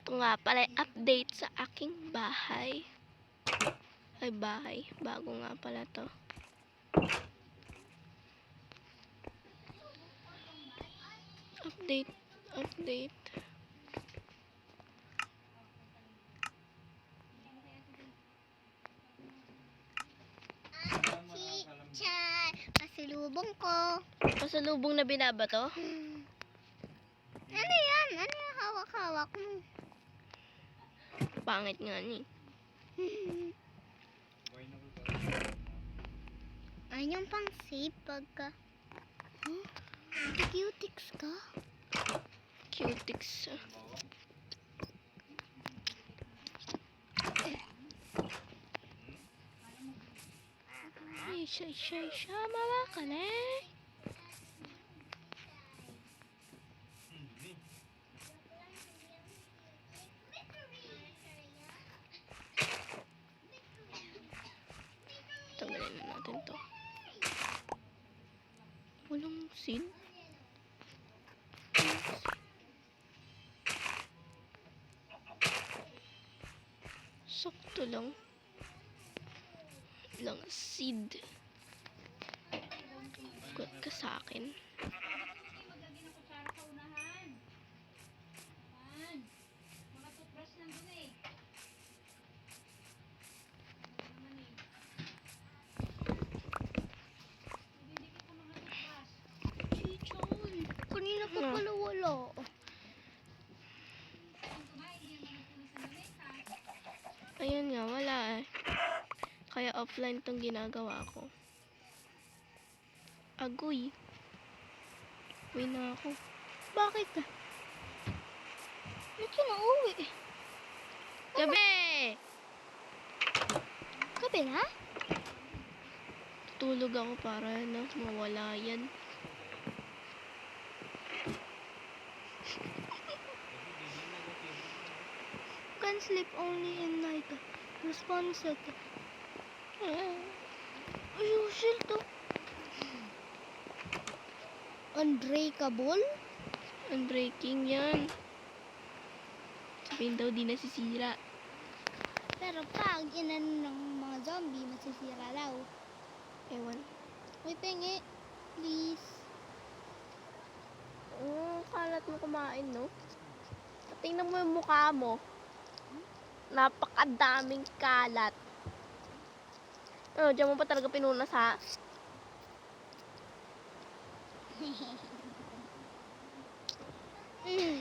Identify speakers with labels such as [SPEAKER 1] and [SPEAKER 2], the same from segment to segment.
[SPEAKER 1] Ito nga pala update sa aking bahay. Ay, bahay. Bago nga pala to. Update.
[SPEAKER 2] Chichay! Pasalubong ko.
[SPEAKER 1] Pasalubong na binabato?
[SPEAKER 2] Ano yan? Ano yung hawak-hawak mo?
[SPEAKER 1] Pangit nga ni.
[SPEAKER 2] Ayun yung pang safe pagka... Huh? Cutics ka?
[SPEAKER 1] Cutics. Siya, mama ka na eh. Tanggalin na natin to. Walang seed. Sakto lang. Lang seed. Good ka sa akin.
[SPEAKER 2] Chichon! Kanina pa pala wala.
[SPEAKER 1] Ayun nga, wala eh. Kaya offline tong ginagawa ko. Agoy. Uwi na ako.
[SPEAKER 2] Bakit ka? Ba't ka nauwi?
[SPEAKER 1] Gabi!
[SPEAKER 2] Gabi na?
[SPEAKER 1] Tutulog ako para mawala yan.
[SPEAKER 2] Can sleep only in night. Responsive. Usual to. Unbreakable?
[SPEAKER 1] Unbreaking yan. Sabihin daw di nasisira.
[SPEAKER 2] Pero pag inan ng mga zombie, masisira daw.
[SPEAKER 1] Ewan.
[SPEAKER 2] Uy, pengi. Please.
[SPEAKER 1] Kalat mo kumain, no? Tingnan mo yung mukha mo. Napakadaming kalat. Diyan mo pa talaga pinunas, ha?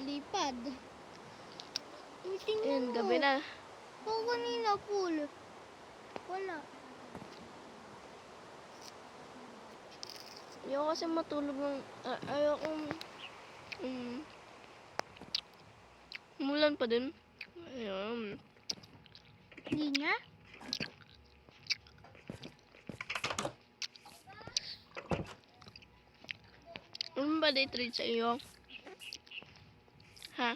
[SPEAKER 2] Lipad. Uy,
[SPEAKER 1] Ayun,
[SPEAKER 2] tingnan mo.
[SPEAKER 1] gabi na.
[SPEAKER 2] Oo, kanina full. Wala.
[SPEAKER 1] Ayoko kasi matulog ng... ayoko... umulan pa din. Ayun.
[SPEAKER 2] Hindi nga.
[SPEAKER 1] Ano ba day trade sa iyo? Ha?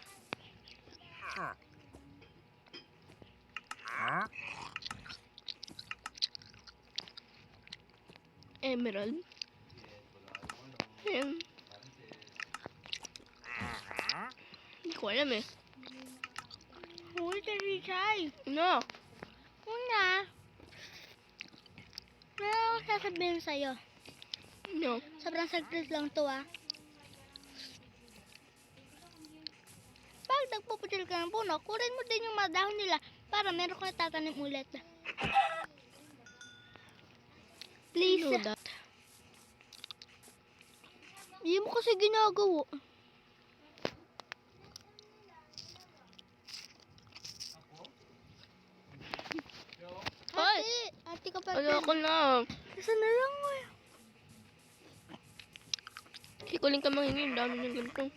[SPEAKER 1] Emerald? Ayan. Hindi ko alam eh.
[SPEAKER 2] Uy, Chichay.
[SPEAKER 1] No.
[SPEAKER 2] Una. Meron akong sasabihin sa'yo.
[SPEAKER 1] No.
[SPEAKER 2] Sobrang saglit lang to, ah. Pag nagpuputil ka ng puno, kunin mo din yung mga dahon nila para meron kang tatanim ulit. Please.
[SPEAKER 1] Know that.
[SPEAKER 2] Hindi mo kasi ginagawa.
[SPEAKER 1] Hoy!
[SPEAKER 2] Ate ka pa.
[SPEAKER 1] Ayoko na.
[SPEAKER 2] Isa na lang, eh.
[SPEAKER 1] Ikuling ka mangingi. Ang dami ng ganito.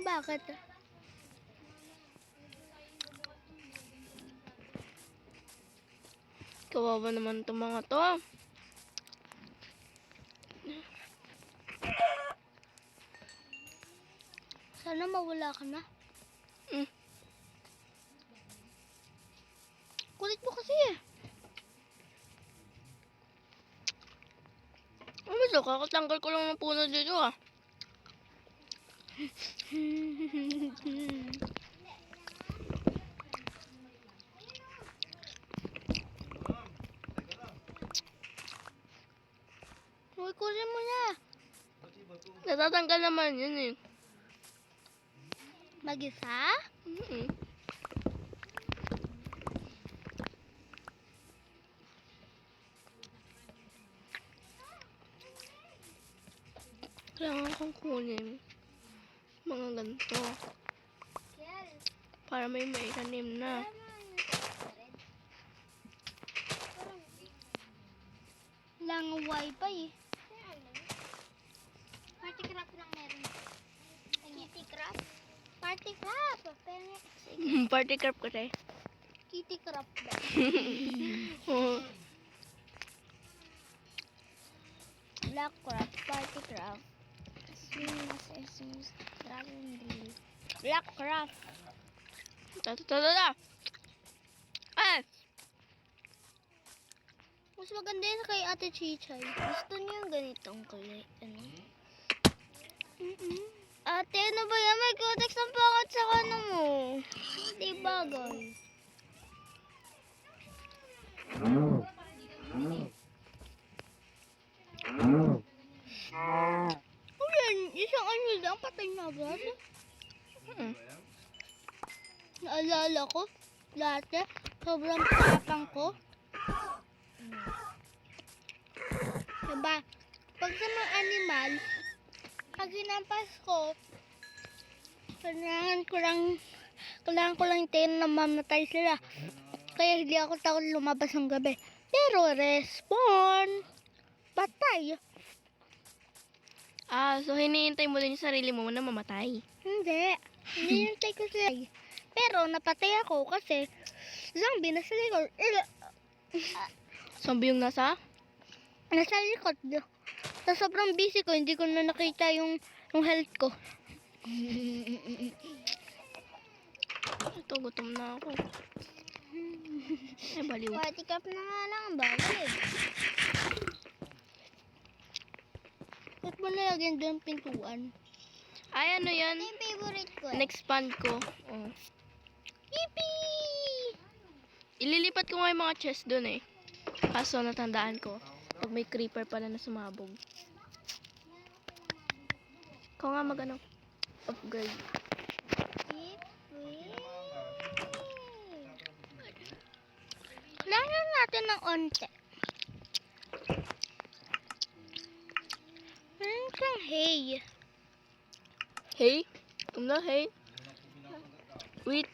[SPEAKER 2] Bakit?
[SPEAKER 1] Kawawa naman itong mga to.
[SPEAKER 2] Sana mawala ka na. Kulit mo kasi, eh.
[SPEAKER 1] Ano ba ito? Kakatanggal ko lang ng puno dito, ah.
[SPEAKER 2] Uy, kunin mo na.
[SPEAKER 1] Natatanggal naman yun eh.
[SPEAKER 2] Mag-isa?
[SPEAKER 1] Mm-mm. Kailangan kong kunin mga ganito para may maitanim na.
[SPEAKER 2] Lang wifi eh. Party craft lang meron. Kitty craft? Party craft! Pero,
[SPEAKER 1] Party crap kasi.
[SPEAKER 2] kitty craft ba?
[SPEAKER 1] Oo.
[SPEAKER 2] Black craft, party craft. Swimas, dragon breed. Black craft.
[SPEAKER 1] Ta. Ah!
[SPEAKER 2] Mas maganda yun kay Ate Chichay. Gusto niya yung ganitong kulay. Ano? Ate, ano ba yan? May kotex ang pangat sa kano mo. Di bagay. Ano yan? Isang ano lang, patay na agad.
[SPEAKER 1] Mm.
[SPEAKER 2] Naalala ko, dati, sobrang tapang ko. Diba? Pag sa mga animal, pag hinampas ko, kailangan ko lang tayo na mamatay sila. Kaya hindi ako takot lumabas ng gabi. Pero respawn, patay.
[SPEAKER 1] Ah, so hinihintay mo din yung sarili mo na mamatay.
[SPEAKER 2] Hindi. Hinihintay ko sila. Pero napatay ako kasi zombie nasa likod.
[SPEAKER 1] Zombie yung nasa?
[SPEAKER 2] Nasa likod. Sa sobrang busy ko, hindi ko na nakita yung health ko.
[SPEAKER 1] Ito, gutom na ako. Ay, baliw.
[SPEAKER 2] Party cup na nga lang ang bagay. Ba't mo nalagyan doon pintuan?
[SPEAKER 1] Ay, ano yan?
[SPEAKER 2] Ito yung favorite ko.
[SPEAKER 1] Nag-expand ko. Oh.
[SPEAKER 2] Yippee!
[SPEAKER 1] Ililipat ko nga yung mga chest dun eh. Kaso natandaan ko, pag may creeper pala na sumabog. Ikaw nga mag-ano, upgrade.
[SPEAKER 2] Yippee! Kailangan natin ng onte. Meron kang hay.
[SPEAKER 1] Hey? Tum na, hey? Wait.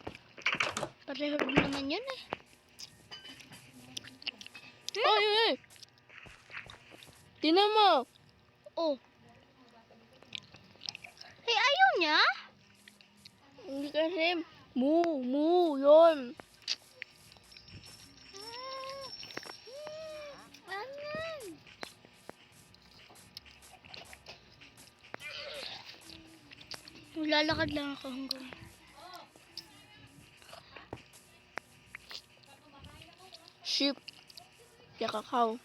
[SPEAKER 2] Pareho naman yun eh.
[SPEAKER 1] Ay, ay! Tinan mo!
[SPEAKER 2] Oh. Hey, ayaw niya?
[SPEAKER 1] Hindi kasi. Moo, yun.
[SPEAKER 2] Anan. Lalakad lang ako hanggang.
[SPEAKER 1] Sheep. Ya kakao.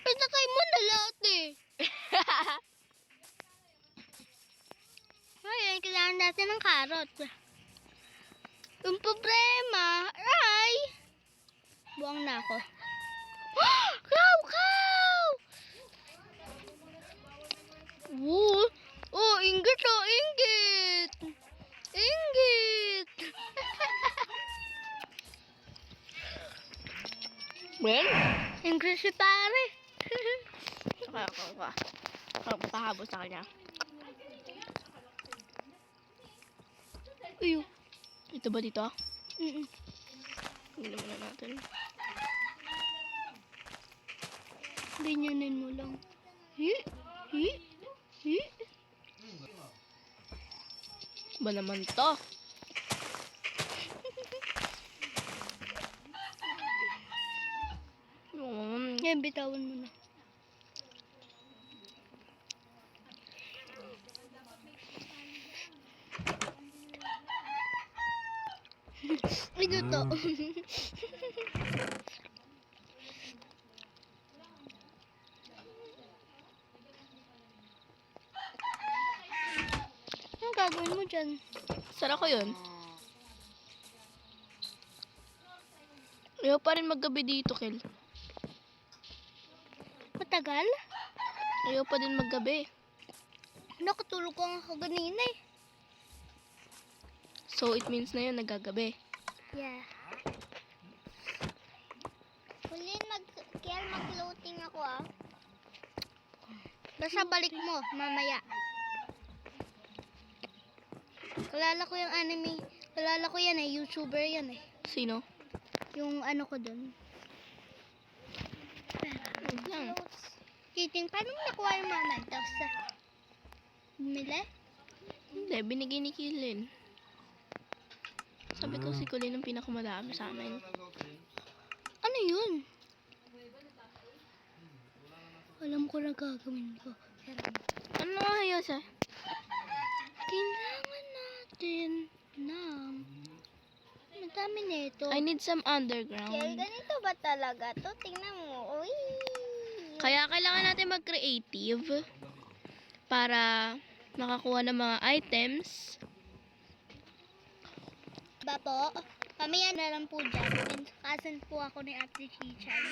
[SPEAKER 2] Pinatay mo na lahat eh. Ngayon, kailangan natin ng carrot. Yung problema ay... Buwang na ako. Cow! Woo! Oh, inggit oh, inggit! Inggit!
[SPEAKER 1] Well?
[SPEAKER 2] Inggit si pare.
[SPEAKER 1] Ako pahabos sa kanya.
[SPEAKER 2] Uyo.
[SPEAKER 1] Ito ba dito?
[SPEAKER 2] Mm-mm.
[SPEAKER 1] Hindi muna natin.
[SPEAKER 2] Ganyanin mo lang. Hi?
[SPEAKER 1] Ba naman to?
[SPEAKER 2] Ngayon, bitawan mo na. Ito to. gagawin mo dyan?
[SPEAKER 1] Sara ko yun. Ayaw pa rin maggabi dito, Kel.
[SPEAKER 2] Matagal?
[SPEAKER 1] Ayaw pa din maggabi.
[SPEAKER 2] Nakatulog ko nga kaganina eh.
[SPEAKER 1] So, it means na yun, nagagabi.
[SPEAKER 2] Yeah. Kulin, mag-floating ako ah. Basta balik mo, mamaya. Kalala ko yung anime. Kalala ko yan eh, YouTuber yan eh.
[SPEAKER 1] Sino?
[SPEAKER 2] Yung ano ko dun.
[SPEAKER 1] Wag lang.
[SPEAKER 2] Kiting, paano mo nakuha yung mementos? Bumili?
[SPEAKER 1] Hindi, binigay ni Kilin. Sabi ko si Kulin ang pinakamadami sa amin.
[SPEAKER 2] Ano yun? Alam ko na gagawin ko. Pero,
[SPEAKER 1] Ano nga ayos ah?
[SPEAKER 2] kailangan natin ng madami nito.
[SPEAKER 1] I need some underground.
[SPEAKER 2] Ganito ba talaga to? Tingnan mo. Uy!
[SPEAKER 1] Kaya kailangan natin mag-creative para makakuha ng mga items.
[SPEAKER 2] Bapo, mamaya na lang po dyan. Kasan po ako ni Ate Chichan.